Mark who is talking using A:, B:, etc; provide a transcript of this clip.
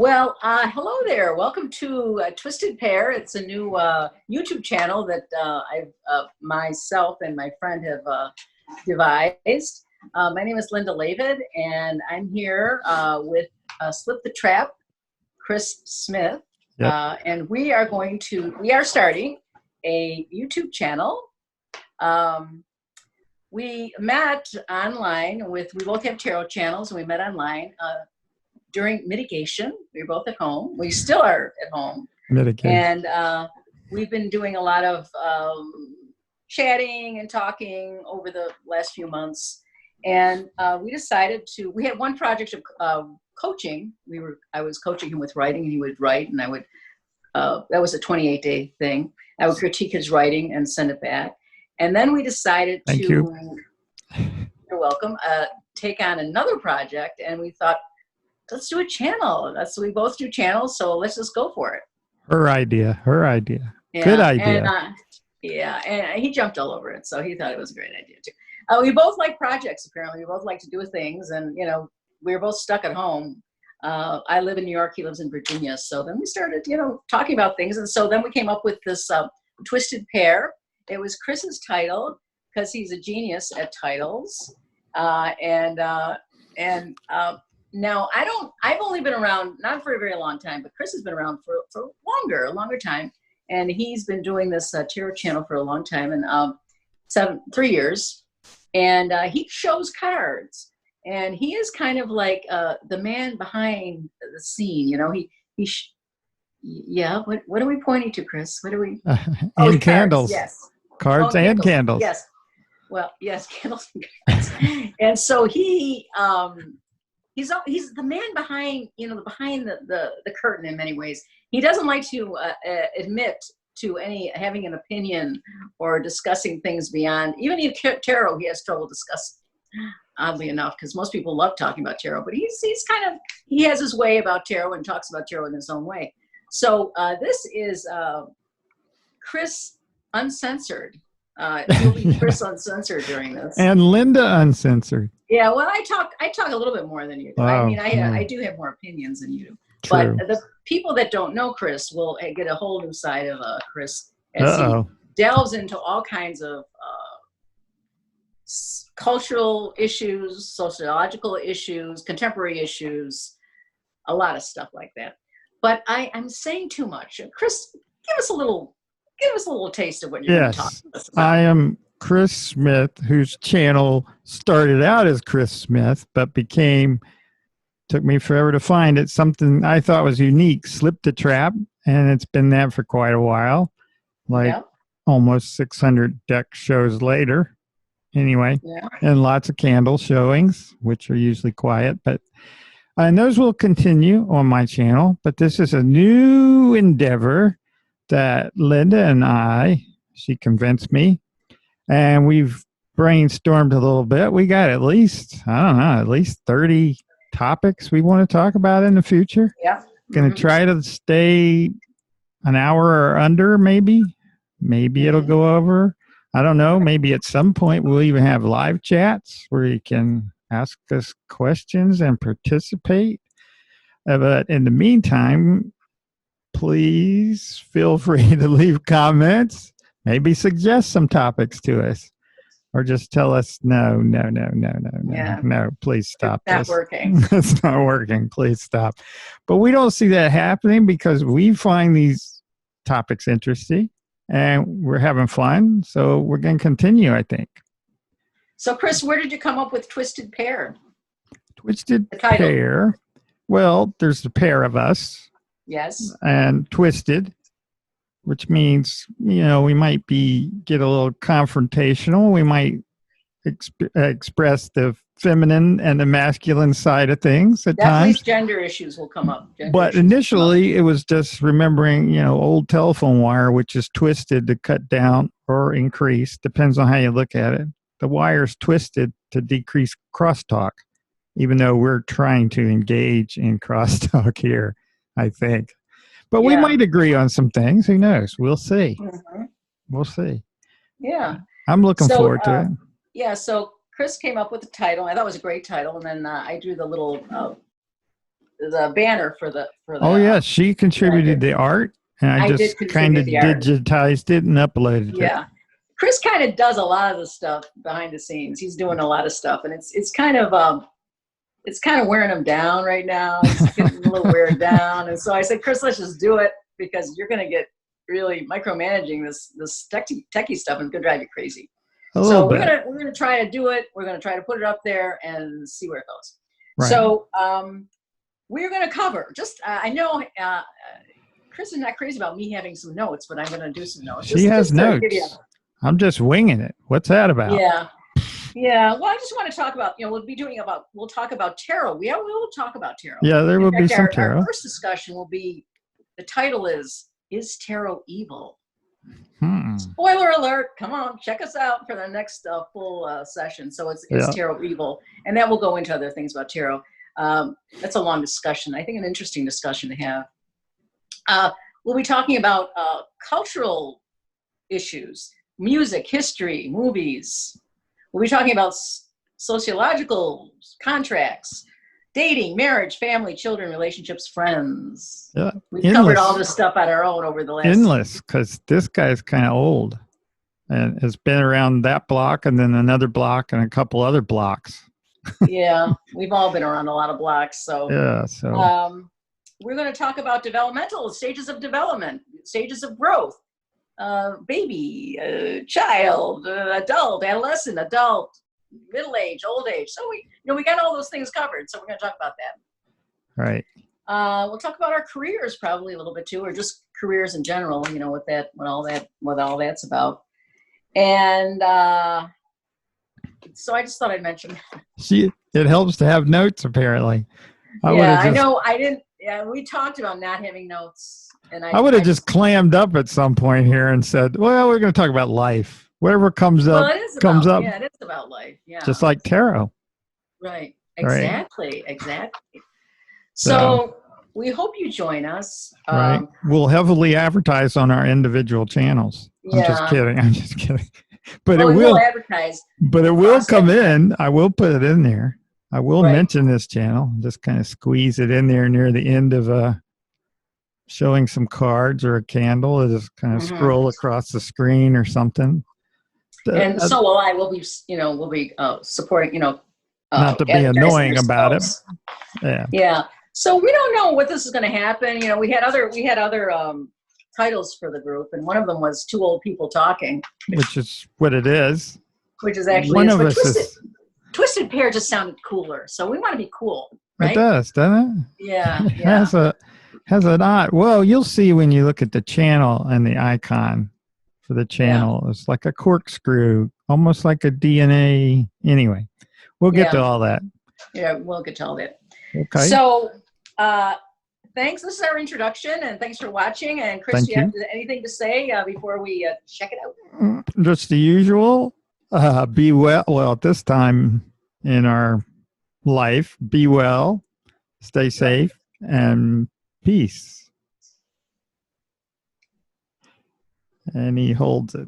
A: Hello there. Welcome to Twisted Pair. It's a new YouTube channel that myself and my friend have devised. My name is Linda Lavid, and I'm here with Slip the Trap, Chris Smith.
B: Yep.
A: And we are starting a YouTube channel. We met online we both have tarot channels, and we met online during mitigation. We were both at home. We still are at home.
B: Mitigation.
A: And we've been doing a lot of chatting and talking over the last few months. And we decided we had one project of coaching. I was coaching him with writing, and he would write, and I would, that was a 28-day thing. I would critique his writing and send it back. And then we decided
B: You're
A: welcome, take on another project. And we thought, let's do a channel. We both do channels, so let's just go for it.
B: Her idea.
A: Yeah,
B: Good idea.
A: And he jumped all over it, so he thought it was a great idea too. We both like projects, apparently. We both like to do things, and we were both stuck at home. I live in New York, he lives in Virginia, so then we started, talking about things, and so then we came up with this Twisted Pair. It was Chris's title, because he's a genius at titles, now, I've only been around, not for a very long time, but Chris has been around for a longer time. And he's been doing this tarot channel for a long time, and 3 years. And he shows cards. And he is kind of like the man behind the scene. What are we pointing to, Chris? What are we?
B: And candles.
A: Yes.
B: Cards and candles.
A: Yes. Well, yes, candles and cards. And so He's the man behind, behind the curtain in many ways. He doesn't like to admit to having an opinion or discussing things beyond, even in tarot, he has trouble discussing, oddly enough, because most people love talking about tarot, but he has his way about tarot and talks about tarot in his own way. So this is Chris Uncensored. You'll be Chris Uncensored during this.
B: And Linda Uncensored.
A: Yeah, well, I talk a little bit more than you do.
B: Wow.
A: I mean, I do have more opinions than you do.
B: True.
A: But the people that don't know Chris will get a whole new side of Chris as
B: Uh-oh.
A: he delves into all kinds of cultural issues, sociological issues, contemporary issues, a lot of stuff like that. But I'm saying too much. Chris, give us a little taste of what you're going to talk to us about.
B: I am Chris Smith, whose channel started out as Chris Smith, but took me forever to find it, something I thought was unique, Slip the Trap, and it's been that for quite a while, almost 600 deck shows later. Anyway, and lots of candle showings, which are usually quiet, and those will continue on my channel, but this is a new endeavor that Linda and she convinced me, and we've brainstormed a little bit. We got at least 30 topics we want to talk about in the future.
A: Yeah.
B: Going to try to stay an hour or under, maybe. Maybe it'll go over. I don't know. Maybe at some point we'll even have live chats where you can ask us questions and participate. But in the meantime, please feel free to leave comments, maybe suggest some topics to us, or just tell us, no, please stop this.
A: It's not working.
B: It's not working. Please stop. But we don't see that happening because we find these topics interesting and we're having fun. So we're going to continue, I think.
A: So, Chris, where did you come up with Twisted Pair?
B: Twisted Pair. Well, there's the pair of us.
A: Yes.
B: And twisted, which means, we might get a little confrontational. We might express the feminine and the masculine side of things at times.
A: Gender issues will come up.
B: But initially, it was just remembering, old telephone wire, which is twisted to cut down or increase. Depends on how you look at it. The wire's twisted to decrease crosstalk, even though we're trying to engage in crosstalk here, I think. But we might agree on some things. Who knows? We'll see.
A: Mm-hmm.
B: We'll see.
A: Yeah.
B: I'm looking forward to it.
A: Yeah. So Chris came up with the title. I thought it was a great title. And then I drew the little the banner for the
B: Oh yeah, she contributed the art, and I
A: I did
B: just kind
A: contribute
B: of
A: the art.
B: digitized it and uploaded it.
A: Yeah. Chris kind of does a lot of the stuff behind the scenes. He's doing a lot of stuff, and it's kind of wearing him down right now. It's getting a little weird down, and so I said, Chris, let's just do it because you're going to get really micromanaging this techie stuff, and it's going to drive you crazy. So we're gonna try to do it. We're gonna try to put it up there and see where it goes. Right. So we're gonna cover. Just I know Chris is not crazy about me having some notes, but I'm gonna do some notes.
B: She has notes. I'm just winging it. What's that about?
A: Yeah. Well, I just want to talk about. We'll talk about tarot. We will talk about tarot.
B: Yeah, there will be some tarot.
A: Our first discussion will be. The title is Tarot Evil? Spoiler alert, come on, check us out for the next full session. So it's tarot evil, and that will go into other things about tarot. That's a long discussion. I think an interesting discussion to have. We'll be talking about cultural issues, music, history, movies. We'll be talking about sociological contracts, dating, marriage, family, children, relationships, friends.
B: Yeah,
A: we've covered all this stuff on our own over the last.
B: Endless, because this guy's kind of old, and has been around that block, and then another block, and a couple other blocks.
A: Yeah, we've all been around a lot of blocks. So
B: yeah, so
A: we're going to talk about developmental stages of development, stages of growth, baby, child, adult, adolescent, adult. Middle age, old age. So we got all those things covered. So we're going to talk about that.
B: Right.
A: We'll talk about our careers probably a little bit too, or just careers in general. What all that's about. And so I just thought I'd mention.
B: See, it helps to have notes. Apparently,
A: I know. I didn't. Yeah, we talked about not having notes, and I
B: would have just clammed up at some point here and said, "Well, we're going to talk about life." Whatever comes up, comes up.
A: Yeah, it is about life. Yeah.
B: Just like tarot.
A: Right. Exactly. So we hope you join us.
B: Right. We'll heavily advertise on our individual channels. I'm just kidding. But it will
A: advertise.
B: But it will come in. I will put it in there. I will mention this channel. Just kind of squeeze it in there near the end of showing some cards or a candle. Just kind of scroll across the screen or something.
A: And so will I. We'll be supporting.
B: Not to be annoying about it.
A: Yeah. So we don't know what this is going to happen. We had other titles for the group, and one of them was Two Old People Talking,
B: which is what it is.
A: Which is actually
B: one of us.
A: Twisted Pair just sounded cooler, so we want to be cool, right?
B: It does, doesn't it?
A: Yeah.
B: It has an odd. Well, you'll see when you look at the channel and the icon for the channel. Yeah. It's like a corkscrew, almost like a DNA. Anyway, we'll get to all that.
A: Yeah, we'll get to all that.
B: Okay.
A: So, thanks. This is our introduction, and thanks for watching. And Chris, do you have anything to say before we check it out?
B: Just the usual. Be well. Well, at this time in our life, be well, stay safe, and peace. And he holds it.